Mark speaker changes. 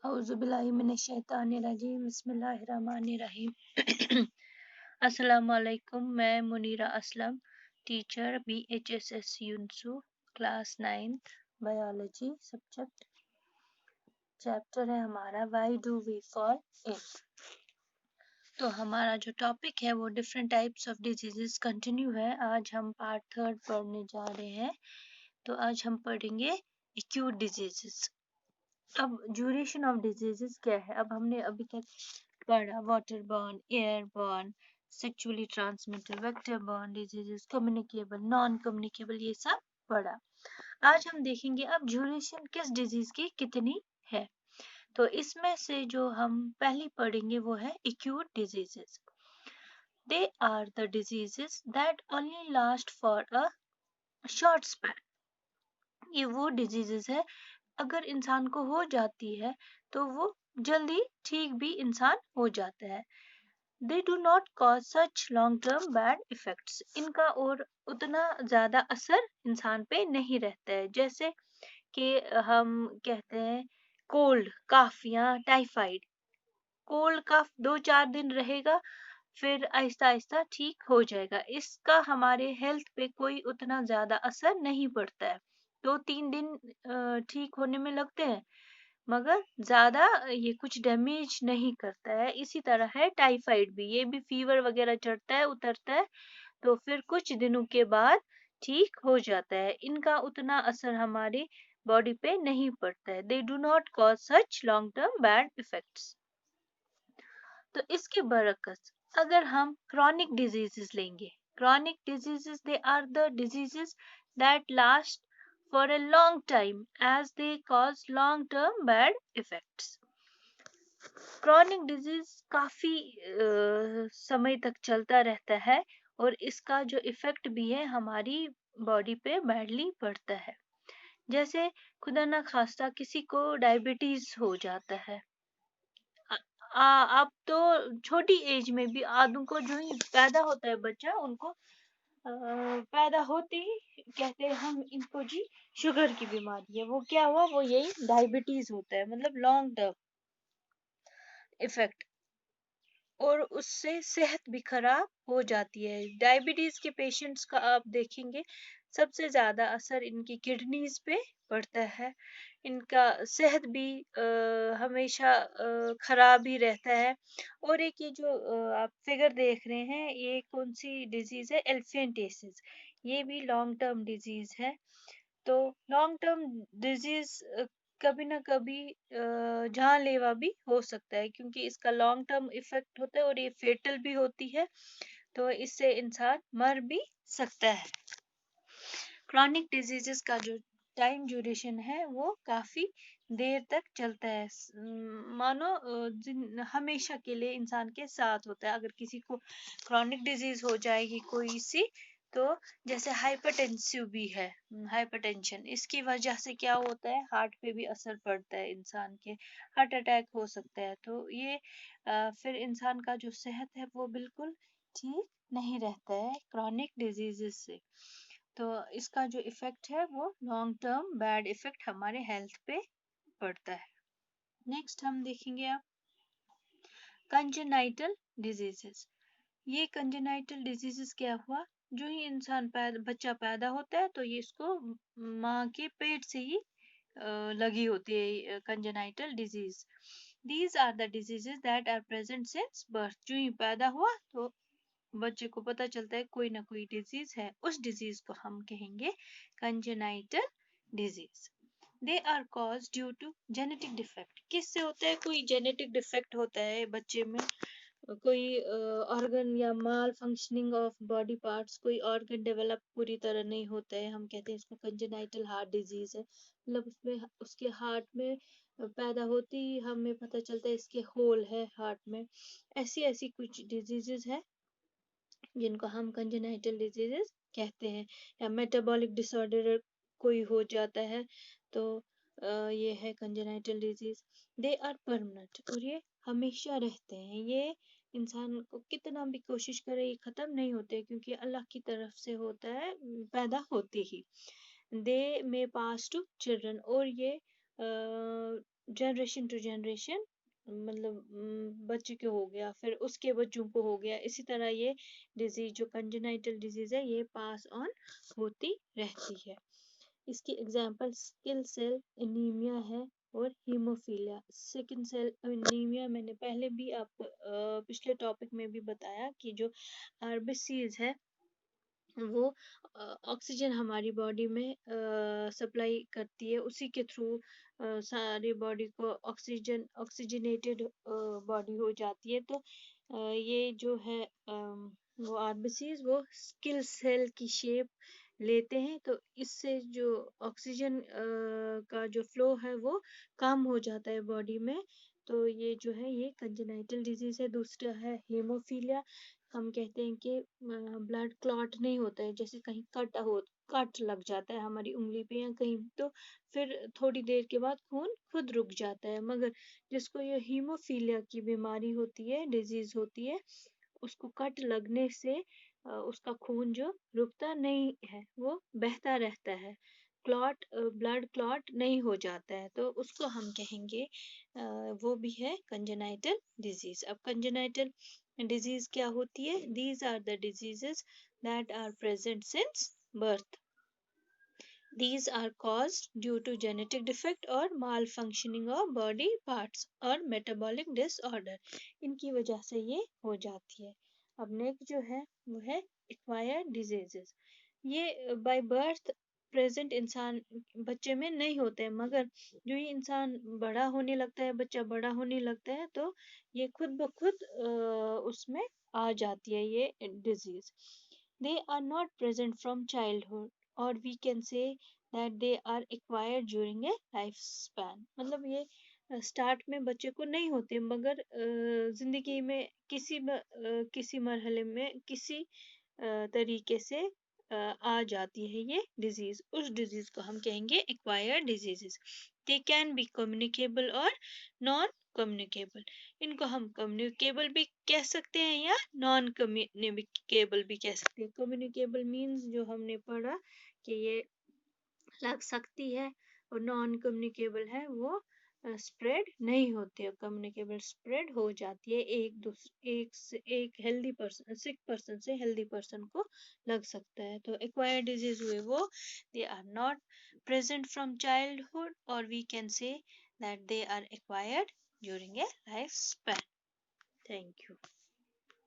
Speaker 1: औज़ुबिल्लाहिमिनश्शैतानिर्रजीम बिस्मिल्लाहिर्रहमानिर्रहीम। अस्सलाम वालेकुम। मैं मुनीरा असलम, टीचर BHSS यूनसू, class 9th biology subject. Chapter है हमारा why do we fall in. तो हमारा जो टॉपिक है वो different types of diseases continue है। आज हम पार्ट 3 पढ़ने जा रहे हैं। तो आज हम पढ़ेंगे एक्यूट डिजीजेस। अब ड्यूरेशन ऑफ डिजीजेस क्या है? अब हमने अभी तक पढ़ा water borne, air born, sexually transmitted, vector borne diseases, communicable, non communicable, ये सब पढ़ा। आज हम देखेंगे अब ड्यूरेशन किस डिजीज की कितनी है। तो इसमें से जो हम पहली पढ़ेंगे वो है acute diseases. They are the diseases that only last for a short span. ये वो डिजीजेस है अगर इंसान को हो जाती है तो वो जल्दी ठीक भी इंसान हो जाता है। They do not cause such long term bad effects. इनका और उतना ज्यादा असर इंसान पे नहीं रहता है। जैसे कि हम कहते हैं कोल्ड कफ या टाइफाइड। कोल्ड कफ 2-4 दिन रहेगा, फिर आहिस्ता आहिस्ता ठीक हो जाएगा। इसका हमारे हेल्थ पे कोई उतना ज्यादा असर नहीं पड़ता है। 2-3 दिन ठीक होने में लगते हैं, मगर ज्यादा ये कुछ डैमेज नहीं करता है। इसी तरह है टाइफाइड भी, ये भी फीवर वगैरह चढ़ता है, उतरता है, तो फिर कुछ दिनों के बाद ठीक हो जाता है। इनका उतना असर हमारी बॉडी पे नहीं पड़ता है। They do not cause such long term bad effects. तो इसके बरकस अगर हम chronic diseases लेंगे, chronic diseases they are the diseases that last for a long time as they cause long term bad effects. chronic disease काफी समय तक चलता रहता है और इसका जो इफेक्ट भी है हमारी बॉडी पे बैडली पड़ता है। जैसे खुदा ना खास्ता किसी को डायबिटीज हो जाता है। अब तो छोटी एज में भी आदमी को जो ही पैदा होता है बच्चा, उनको पैदा होते ही कहते हैं हम इनको जी शुगर की बीमारी है। वो क्या हुआ? वो यही डायबिटीज होता है, मतलब लॉन्ग टर्म इफेक्ट, और उससे सेहत भी खराब हो जाती है। डायबिटीज के पेशेंट्स का आप देखेंगे सबसे ज्यादा असर इनकी किडनीज पे पड़ता है। इनका सेहत भी हमेशा खराब ही रहता है। और एक ये जो आप फिगर देख रहे हैं, ये कौन सी डिजीज है? एल्फियंटेसिस। ये भी लॉन्ग टर्म डिजीज है। तो लॉन्ग टर्म डिजीज कभी ना कभी जानलेवा भी हो सकता है, क्योंकि इसका लॉन्ग टर्म इफेक्ट होता है और ये फेटल भी होती है, तो इससे इंसान मर भी सकता है। क्रॉनिक डिजीजेस का जो टाइम ड्यूरेशन है वो काफी देर तक चलता है। मानो हमेशा के लिए इंसान के साथ होता है। अगर किसी को क्रॉनिक डिजीज हो जाएगी कोई सी, तो जैसे हाइपरटेंसिव भी है, हाइपरटेंशन, इसकी वजह से क्या होता है? हार्ट पे भी असर पड़ता है इंसान के, हार्ट अटैक हो सकता है। तो ये फिर इंसान का जो सेहत है वो बिल्कुल ठीक नहीं रहता है क्रॉनिक डिजीजेस से। तो इसका जो इफेक्ट है वो लॉन्ग टर्म बैड इफेक्ट हमारे हेल्थ पे पड़ता है। नेक्स्ट हम देखेंगे अब कंजेनाइटल डिजीजेस। ये कंजेनाइटल डिजीजेस क्या हुआ? जो ही इंसान बच्चा पैदा होता है तो ये इसको माँ के पेट से ही लगी होती है congenital disease. These are the diseases that are present since birth. जो ही पैदा हुआ तो बच्चे को पता चलता है कोई ना कोई डिजीज है, उस डिजीज को हम कहेंगे congenital disease. They are cause due to genetic defect. किससे होता है? कोई जेनेटिक डिफेक्ट होता है बच्चे में, कोई ऑर्गन या माल फंक्शनिंग ऑफ बॉडी पार्ट्स, कोई ऑर्गन डेवलप पूरी तरह नहीं होता है, हम कहते हैं इसको कंजेनाइटल हार्ट डिजीज है। मतलब उसमें उसके हार्ट में पैदा होती ही हमें पता चलता है इसके होल है हार्ट में। ऐसी ऐसी कुछ डिजीजेस है जिनको हम कंजेनाइटल डिजीजेस कहते हैं। या मेटाबॉलिक डिसऑर्डर कोई हो जाता है तो ये है congenital disease. They are permanent, और ये हमेशा रहते हैं। ये इंसान को कितना भी कोशिश करे ये खत्म नहीं होते, क्योंकि अल्लाह की तरफ से होता है पैदा होते ही। दे मे पास टू चिल्ड्रन, और ये जनरेशन टू जनरेशन, मतलब बच्चे को हो गया, फिर उसके बच्चों को हो गया, इसी तरह ये डिजीज जो कंजेनाइटल डिजीज है ये पास ऑन होती रहती है। इसकी एग्जांपल सिकल सेल एनीमिया है और हीमोफीलिया। सिकल सेल एनीमिया मैंने पहले भी आपको पिछले टॉपिक में भी बताया कि जो आरबीसीज है वो ऑक्सीजन हमारी बॉडी में सप्लाई करती है, उसी के थ्रू सारी बॉडी को ऑक्सीजनेटेड बॉडी हो जाती है। तो ये जो है वो आरबीसीज वो स्किल सेल की शेप लेते हैं, तो इससे जो ऑक्सीजन का जो फ्लो है वो कम हो जाता है बॉडी में। तो ये जो है ये कंजेनाइटल डिजीज है। दूसरा है हेमोफीलिया। हम कहते हैं कि ब्लड क्लॉट नहीं होता है, जैसे कहीं कट लग जाता है हमारी उंगली पे या कहीं, तो फिर थोड़ी देर के बाद खून खुद रुक जाता है। मगर जिसको ये हीमोफीलिया की बीमारी होती है, डिजीज होती है, उसको कट लगने से उसका खून जो रुकता नहीं है वो बहता रहता है, ब्लड क्लॉट नहीं हो जाता है, तो उसको हम कहेंगे वो भी है कंजेनाइटल डिजीज। अब कंजेनाइटल डिजीज क्या होती है? These are the diseases that are present since birth. These are caused due to genetic defect or malfunctioning of body parts or metabolic disorder. इनकी वजह से ये हो जाती है। अब नेक्स्ट जो है वो है एक्वायर्ड डिजीजेस। ये बाय बर्थ प्रेजेंट इंसान बच्चे में नहीं होते हैं, मगर जो ये इंसान बड़ा होने लगता है, बच्चा बड़ा होने लगता है, तो ये खुद ब खुद उसमें आ जाती है ये disease. They are not present from childhood, or we can say that they are acquired during a lifespan. मतलब ये स्टार्ट में बच्चे को नहीं होते, मगर जिंदगी में किसी मरहले में किसी तरीके से आ जाती है ये डिजीज। उस डिजीज को हम कहेंगे acquired diseases. They can be communicable और नॉन कम्युनिकेबल। इनको हम कम्युनिकेबल भी कह सकते हैं या नॉन कम्युनिकेबल भी कह सकते हैं। कम्युनिकेबल मीन्स जो हमने पढ़ा कि ये लग सकती है, और नॉन कम्युनिकेबल है वो स्प्रेड नहीं होती है। कम्युनिकेबल स्प्रेड हो जाती है, एक हेल्दी पर्सन सिक पर्सन से हेल्दी पर्सन को लग सकता है। तो एक्वायर्ड डिजीज हुए वो they are not present from childhood, और we can say that they are acquired during a life span. Thank you.